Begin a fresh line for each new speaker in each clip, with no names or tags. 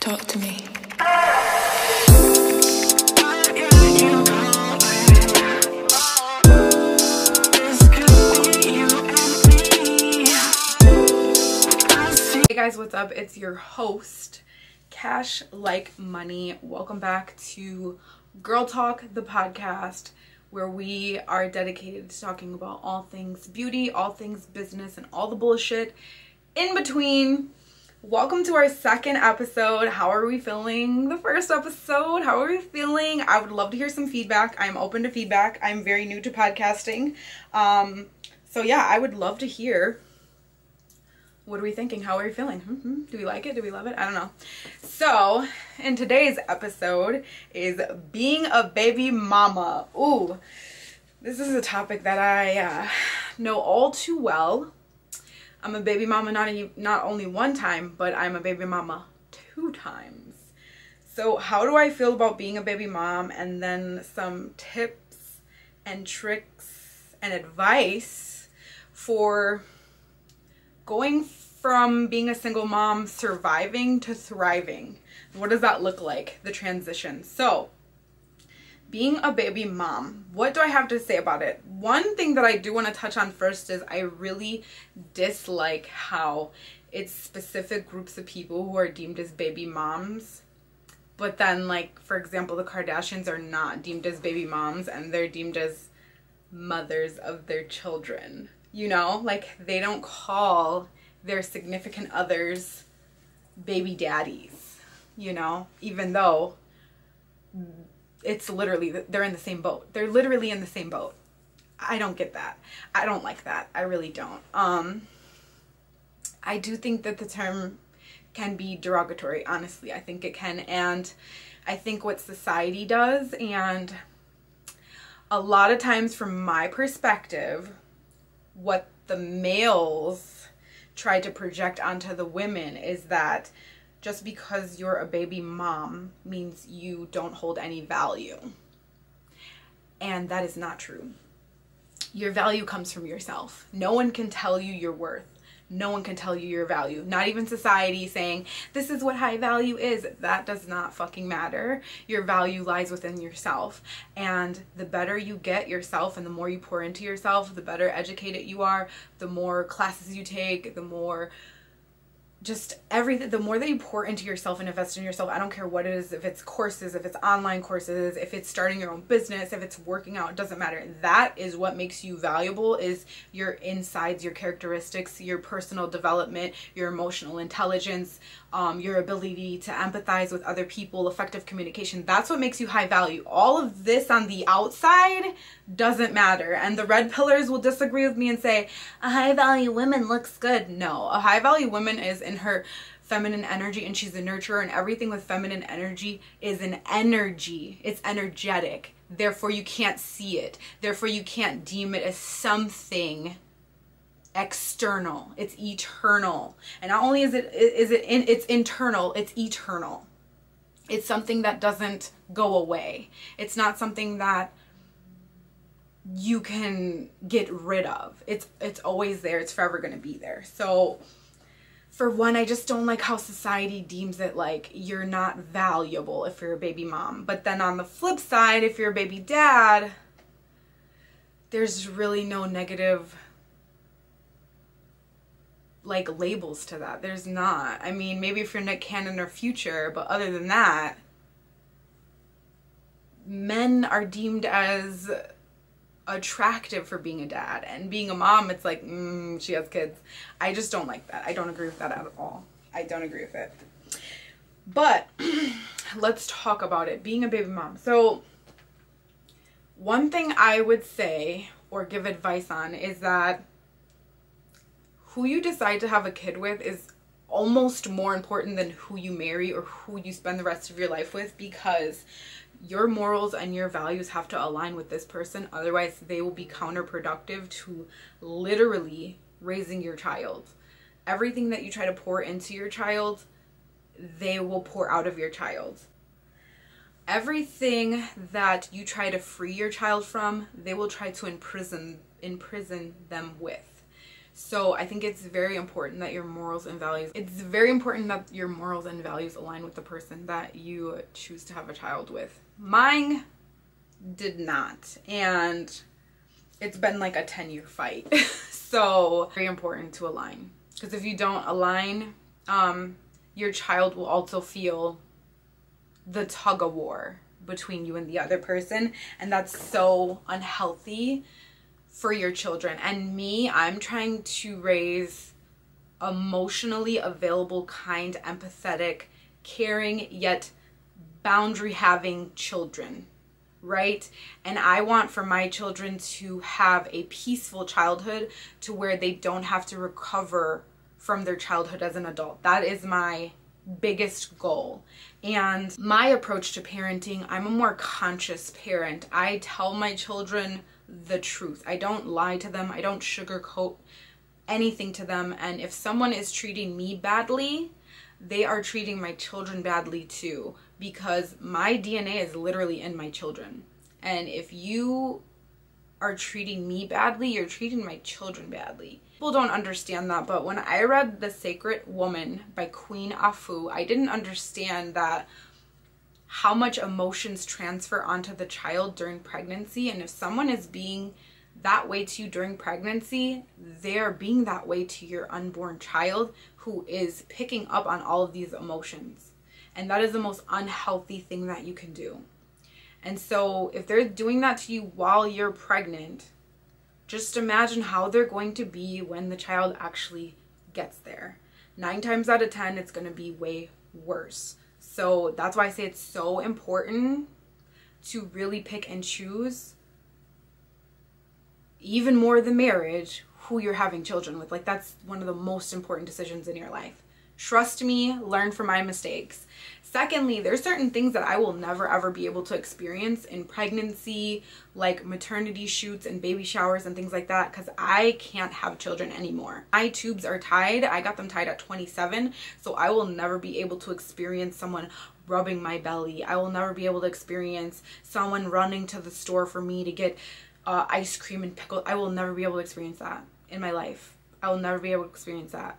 Talk to me.
Hey guys, what's up? It's your host, Cash Like Money. Welcome back to Girl Talk, the podcast, where we are dedicated to talking about all things beauty, all things business, and all the bullshit in between. Welcome to our second episode. How are we feeling? The first episode, how are we feeling? I would love to hear some feedback. I'm open to feedback. I'm very new to podcasting. So yeah, I would love to hear. What are we thinking? How are we feeling? Do we like it? Do we love it? I don't know. So, in today's episode is being a baby mama. Ooh, this is a topic that I know all too well. I'm a baby mama not only one time, but I'm a baby mama 2 times. So, how do I feel about being a baby mom? And then some tips and tricks and advice for going from being a single mom, surviving to thriving. What does that look like? The transition. So, being a baby mom, what do I have to say about it? One thing that I do want to touch on first is I really dislike how it's specific groups of people who are deemed as baby moms. But then, like, for example, the Kardashians are not deemed as baby moms and they're deemed as mothers of their children. You know, like, they don't call their significant others baby daddies, you know, even though it's literally, they're in the same boat. They're literally in the same boat. I don't get that. I don't like that. I really don't. I do think that the term can be derogatory, honestly. I think it can. And I think what society does, and a lot of times from my perspective, what the males try to project onto the women is that just because you're a baby mom means you don't hold any value. And that is not true. Your value comes from yourself. No one can tell you your worth. No one can tell you your value. Not even society saying, this is what high value is. That does not fucking matter. Your value lies within yourself. And the better you get yourself and the more you pour into yourself, the better educated you are, the more classes you take, the more just everything, the more that you pour into yourself and invest in yourself. I don't care what it is, if it's courses, if it's online courses, if it's starting your own business, if it's working out, it doesn't matter. That is what makes you valuable, is your insides, your characteristics, your personal development, your emotional intelligence, your ability to empathize with other people, effective communication. That's what makes you high value. All of this on the outside doesn't matter. And the red pillars will disagree with me and say, a high value woman looks good. No, a high value woman is in her feminine energy, and she's a nurturer, and everything with feminine energy is an energy. It's energetic. Therefore, you can't see it. Therefore, you can't deem it as something external. It's eternal. And not only it's internal, it's eternal. It's something that doesn't go away. It's not something that you can get rid of. It's always there. It's forever going to be there. So for one, I just don't like how society deems it like you're not valuable if you're a baby mom. But then on the flip side, if you're a baby dad, there's really no negative like labels to that. There's not. I mean, maybe if you're Nick Cannon or Future, but other than that, men are deemed as attractive for being a dad, and being a mom, it's like, she has kids. I just don't like that. I don't agree with that at all. I don't agree with it. But let's talk about it, being a baby mom. So one thing I would say or give advice on is that who you decide to have a kid with is almost more important than who you marry or who you spend the rest of your life with, because your morals and your values have to align with this person. Otherwise, they will be counterproductive to literally raising your child. Everything that you try to pour into your child, they will pour out of your child. Everything that you try to free your child from, they will try to imprison them with. So I think it's very important that your morals and values, align with the person that you choose to have a child with. Mine did not, and it's been like a 10-year fight. So very important to align, because if you don't align, your child will also feel the tug of war between you and the other person, and that's so unhealthy for your children. And me, I'm trying to raise emotionally available, kind, empathetic, caring, yet boundary having children, right? And I want for my children to have a peaceful childhood to where they don't have to recover from their childhood as an adult. That is my biggest goal. And my approach to parenting, I'm a more conscious parent. I tell my children the truth. I don't lie to them. I don't sugarcoat anything to them. And if someone is treating me badly, they are treating my children badly too, because my DNA is literally in my children. And if you are treating me badly, you're treating my children badly. People don't understand that, but when I read The Sacred Woman by Queen Afu, I didn't understand that how much emotions transfer onto the child during pregnancy. And if someone is being that way to you during pregnancy, they're being that way to your unborn child, who is picking up on all of these emotions. And that is the most unhealthy thing that you can do. And so if they're doing that to you while you're pregnant, just imagine how they're going to be when the child actually gets there. 9 times out of 10, it's going to be way worse. So that's why I say it's so important to really pick and choose, even more than marriage, who you're having children with. Like, that's one of the most important decisions in your life. Trust me, learn from my mistakes. Secondly, there's certain things that I will never ever be able to experience in pregnancy, like maternity shoots and baby showers and things like that, because I can't have children anymore. My tubes are tied. I got them tied at 27, so I will never be able to experience someone rubbing my belly. I will never be able to experience someone running to the store for me to get ice cream and pickles. I will never be able to experience that in my life. I will never be able to experience that.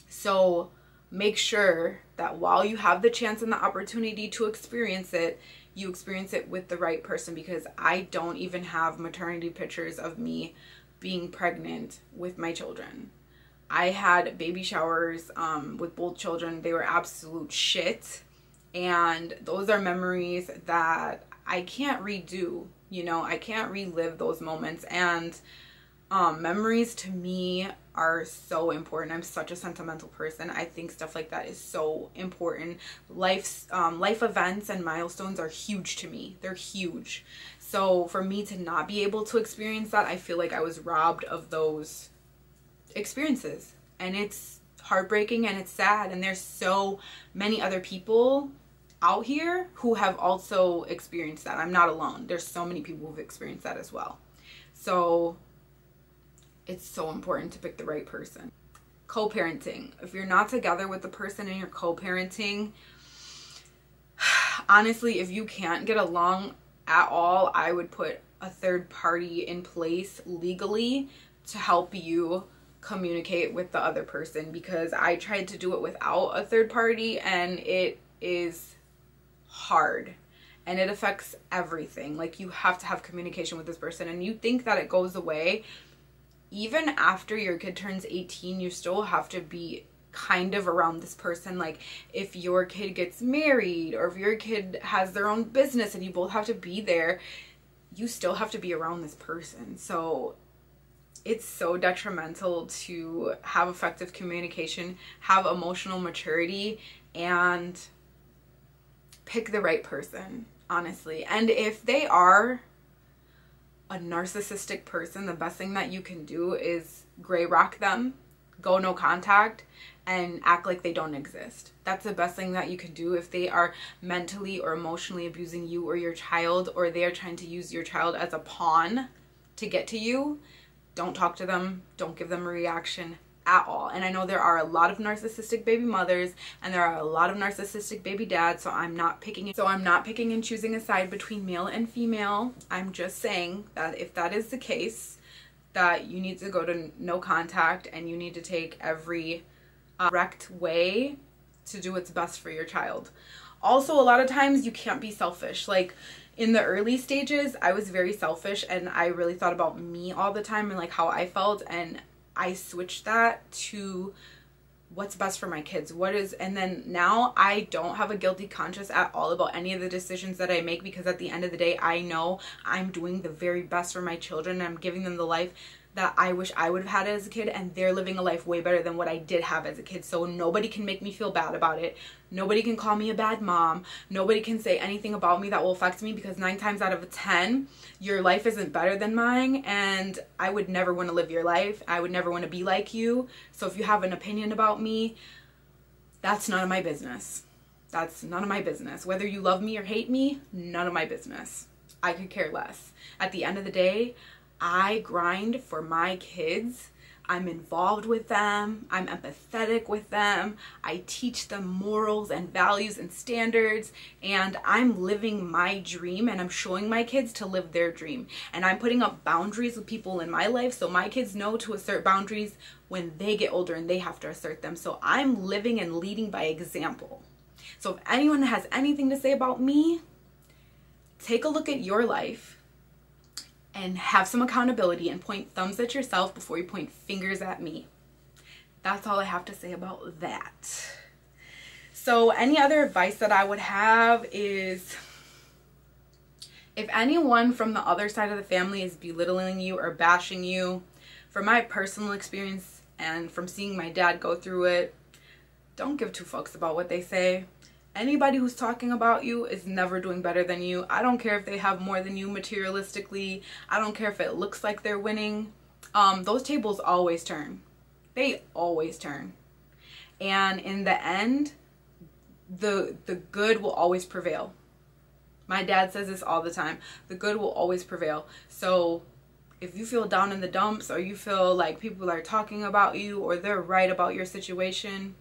So make sure that while you have the chance and the opportunity to experience it, you experience it with the right person, because I don't even have maternity pictures of me being pregnant with my children. I had baby showers with both children. They were absolute shit. And those are memories that I can't redo. You know, I can't relive those moments. And memories to me are so important. I'm such a sentimental person. I think stuff like that is so important. Life events and milestones are huge to me. They're huge. So for me to not be able to experience that, I feel like I was robbed of those experiences. And it's heartbreaking and it's sad. And there's so many other people out here who have also experienced that. I'm not alone. There's so many people who've experienced that as well. So it's so important to pick the right person. Co-parenting. If you're not together with the person and you're co-parenting, honestly, if you can't get along at all, I would put a third party in place legally to help you communicate with the other person, because I tried to do it without a third party and it is hard and it affects everything. Like, you have to have communication with this person, and you think that it goes away. Even after your kid turns 18, you still have to be kind of around this person. Like, if your kid gets married or if your kid has their own business and you both have to be there, you still have to be around this person. So it's so detrimental to have effective communication, have emotional maturity, and pick the right person, honestly. And if they are a narcissistic person, the best thing that you can do is gray rock them, go no contact, and act like they don't exist. That's the best thing that you can do. If they are mentally or emotionally abusing you or your child, or they are trying to use your child as a pawn to get to you, don't talk to them, don't give them a reaction at all. And I know there are a lot of narcissistic baby mothers and there are a lot of narcissistic baby dads, so I'm not picking and choosing a side between male and female. I'm just saying that if that is the case, that you need to go to no contact and you need to take every correct way to do what's best for your child. Also, a lot of times you can't be selfish. Like in the early stages, I was very selfish and I really thought about me all the time and like how I felt, and I switched that to what's best for my kids. And then now I don't have a guilty conscience at all about any of the decisions that I make, because at the end of the day, I know I'm doing the very best for my children and I'm giving them the life that I wish I would have had as a kid, and they're living a life way better than what I did have as a kid. So nobody can make me feel bad about it. Nobody can call me a bad mom. Nobody can say anything about me that will affect me, because 9 times out of 10, your life isn't better than mine, and I would never want to live your life. I would never want to be like you. So if you have an opinion about me, that's none of my business. That's none of my business. Whether you love me or hate me, none of my business. I could care less. At the end of the day, I grind for my kids. I'm involved with them. I'm empathetic with them. I teach them morals and values and standards, and I'm living my dream, and I'm showing my kids to live their dream. And I'm putting up boundaries with people in my life so my kids know to assert boundaries when they get older and they have to assert them. So I'm living and leading by example. So if anyone has anything to say about me, take a look at your life and have some accountability and point thumbs at yourself before you point fingers at me. That's all I have to say about that. So any other advice that I would have is, if anyone from the other side of the family is belittling you or bashing you, from my personal experience and from seeing my dad go through it, don't give two fucks about what they say. Anybody who's talking about you is never doing better than you. I don't care if they have more than you materialistically. I don't care if it looks like they're winning. Those tables always turn. They always turn. And in the end, the good will always prevail. My dad says this all the time. The good will always prevail. So if you feel down in the dumps, or you feel like people are talking about you or they're right about your situation,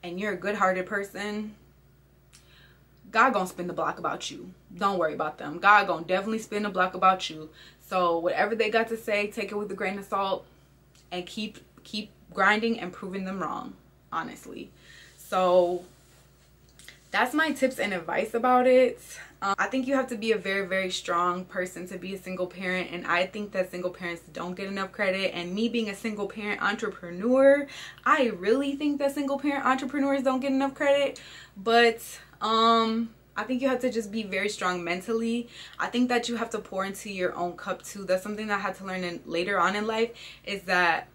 and you're a good-hearted person, God gonna spin the block about you. Don't worry about them. God gonna definitely spin the block about you. So whatever they got to say, take it with a grain of salt and keep grinding and proving them wrong, honestly. So that's my tips and advice about it. I think you have to be a very, very strong person to be a single parent, and I think that single parents don't get enough credit. And me being a single parent entrepreneur, I really think that single parent entrepreneurs don't get enough credit. But I think you have to just be very strong mentally. I think that you have to pour into your own cup too. That's something that I had to learn later on in life, is that,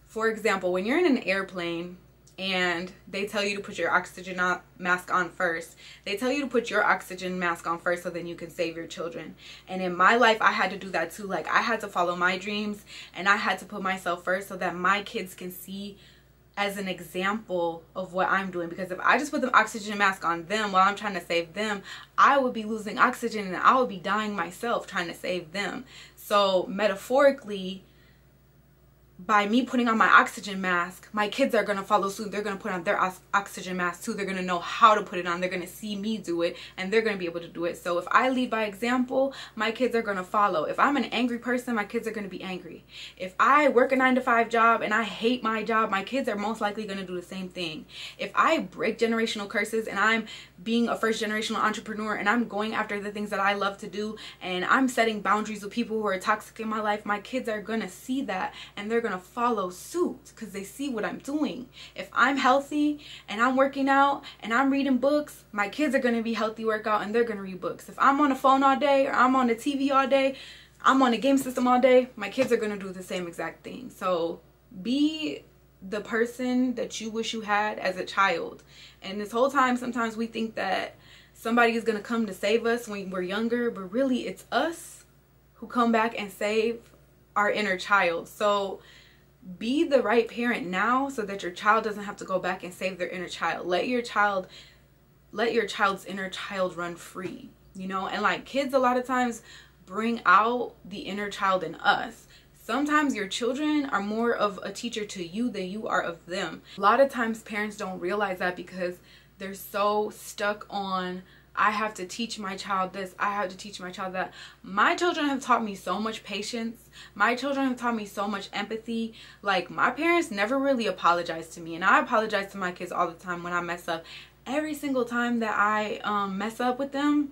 for example, when you're in an airplane and they tell you to put your oxygen mask on first, they tell you to put your oxygen mask on first so then you can save your children. And in my life, I had to do that too. Like, I had to follow my dreams and I had to put myself first so that my kids can see as an example of what I'm doing. Because if I just put the oxygen mask on them while I'm trying to save them, I would be losing oxygen and I would be dying myself trying to save them. So metaphorically, by me putting on my oxygen mask, my kids are going to follow suit. They're going to put on their oxygen mask too. They're going to know how to put it on. They're going to see me do it, and they're going to be able to do it. So if I lead by example, my kids are going to follow. If I'm an angry person, my kids are going to be angry. If I work a 9-to-5 job and I hate my job, my kids are most likely going to do the same thing. If I break generational curses and I'm being a first-generational entrepreneur and I'm going after the things that I love to do, and I'm setting boundaries with people who are toxic in my life, my kids are going to see that and they're going to follow suit because they see what I'm doing. If I'm healthy and I'm working out and I'm reading books, my kids are going to be healthy, workout, and they're going to read books. If I'm on the phone all day, or I'm on the TV all day, I'm on the game system all day, my kids are going to do the same exact thing. So be the person that you wish you had as a child. And this whole time, sometimes we think that somebody is going to come to save us when we're younger, but really it's us who come back and save our inner child. So be the right parent now so that your child doesn't have to go back and save their inner child. Let your child's inner child run free, you know? And like, kids a lot of times bring out the inner child in us. Sometimes your children are more of a teacher to you than you are of them. A lot of times parents don't realize that because they're so stuck on I have to teach my child this. I have to teach my child that. My children have taught me so much patience. My children have taught me so much empathy. Like, my parents never really apologized to me. And I apologize to my kids all the time when I mess up. Every single time that I mess up with them,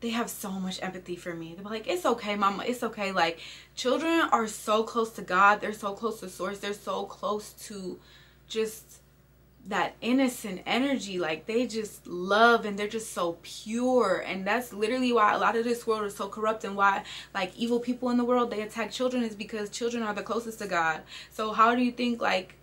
they have so much empathy for me. They're like, it's okay, mama, it's okay. Like, children are so close to God. They're so close to source. They're so close to just that innocent energy. Like, they just love, and they're just so pure. And that's literally why a lot of this world is so corrupt, and why, like, evil people in the world, they attack children, is because children are the closest to God. So how do you think, like,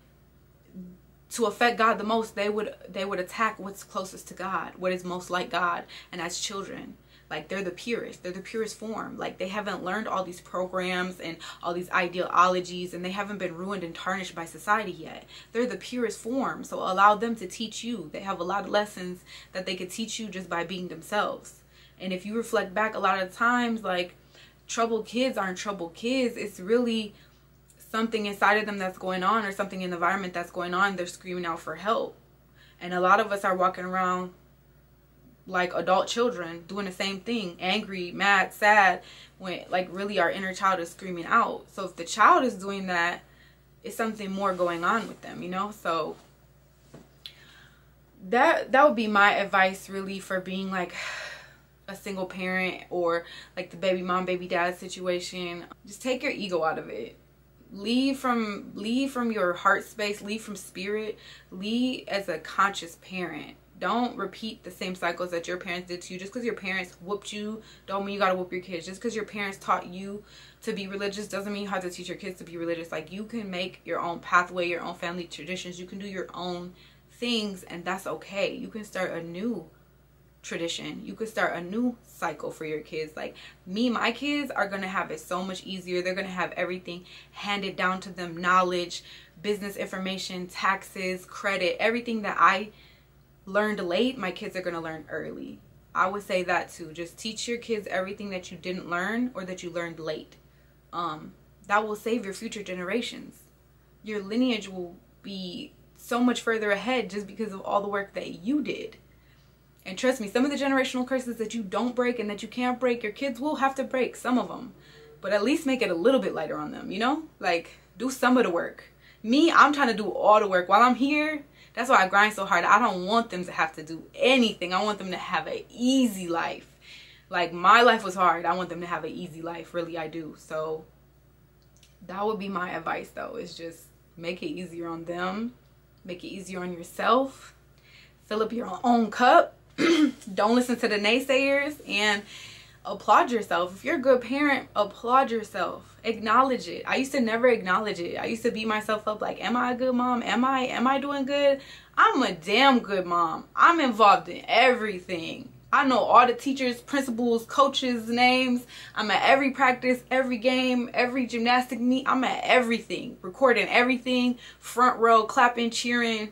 to affect God the most, they would attack what's closest to God, what is most like God, and that's children. Like, they're the purest. They're the purest form. Like, they haven't learned all these programs and all these ideologies, and they haven't been ruined and tarnished by society yet. They're the purest form. So allow them to teach you. They have a lot of lessons that they could teach you just by being themselves. And if you reflect back, a lot of times, like, troubled kids aren't troubled kids. It's really something inside of them that's going on, or something in the environment that's going on. They're screaming out for help. And a lot of us are walking around like adult children doing the same thing, angry, mad, sad, when, like, really our inner child is screaming out. So if the child is doing that, it's something more going on with them, you know? So that would be my advice, really, for being like a single parent, or like the baby mom, baby dad situation. Just take your ego out of it. Leave from your heart space, leave from spirit, lead as a conscious parent. Don't repeat the same cycles that your parents did to you. Just because your parents whooped you don't mean you gotta whoop your kids. Just because your parents taught you to be religious doesn't mean you have to teach your kids to be religious. Like, you can make your own pathway, your own family traditions. You can do your own things, and that's okay. You can start a new tradition. You could start a new cycle for your kids. Like me, my kids are gonna have it so much easier. They're gonna have everything handed down to them: knowledge, business information, taxes, credit, everything that I learned late, my kids are going to learn early. I would say that too. Just teach your kids everything that you didn't learn, or that you learned late. That will save your future generations. Your lineage will be so much further ahead just because of all the work that you did. And trust me, some of the generational curses that you don't break and that you can't break, your kids will have to break some of them. But at least make it a little bit lighter on them, you know? Like, do some of the work. Me, I'm trying to do all the work while I'm here. That's why I grind so hard. I don't want them to have to do anything. I want them to have an easy life. Like, my life was hard. I want them to have an easy life. Really, I do. So that would be my advice, though, is just make it easier on them. Make it easier on yourself. Fill up your own cup. Don't listen to the naysayers, and applaud yourself. If you're a good parent, applaud yourself. Acknowledge it. I used to never acknowledge it. I used to beat myself up like, am I a good mom? Am I doing good? I'm a damn good mom. I'm involved in everything. I know all the teachers, principals, coaches' names. I'm at every practice, every game, every gymnastic meet. I'm at everything. Recording everything. Front row, clapping, cheering.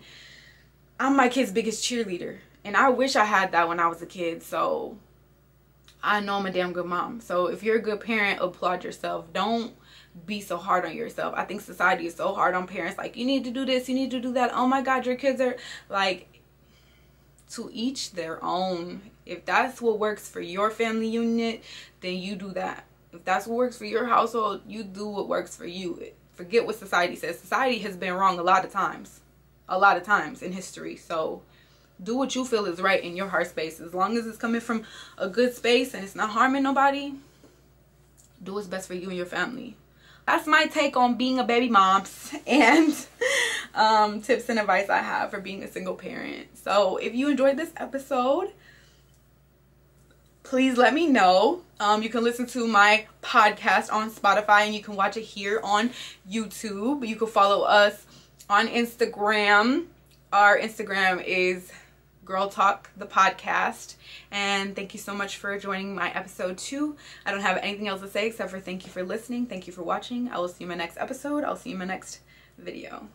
I'm my kid's biggest cheerleader. And I wish I had that when I was a kid. So I know I'm a damn good mom. So if you're a good parent, applaud yourself. Don't be so hard on yourself. I think society is so hard on parents. Like, you need to do this, you need to do that. Oh my God, your kids are like, to each their own. If that's what works for your family unit, then you do that. If that's what works for your household, you do what works for you. Forget what society says. Society has been wrong a lot of times in history. So do what you feel is right in your heart space. As long as it's coming from a good space and it's not harming nobody, do what's best for you and your family. That's my take on being a baby mom and tips and advice I have for being a single parent. So if you enjoyed this episode, please let me know. You can listen to my podcast on Spotify, and you can watch it here on YouTube. You can follow us on Instagram. Our Instagram is Girltalk, the podcast. And thank you so much for joining my episode 2. I don't have anything else to say except for thank you for listening. Thank you for watching. I will see you in my next episode. I'll see you in my next video.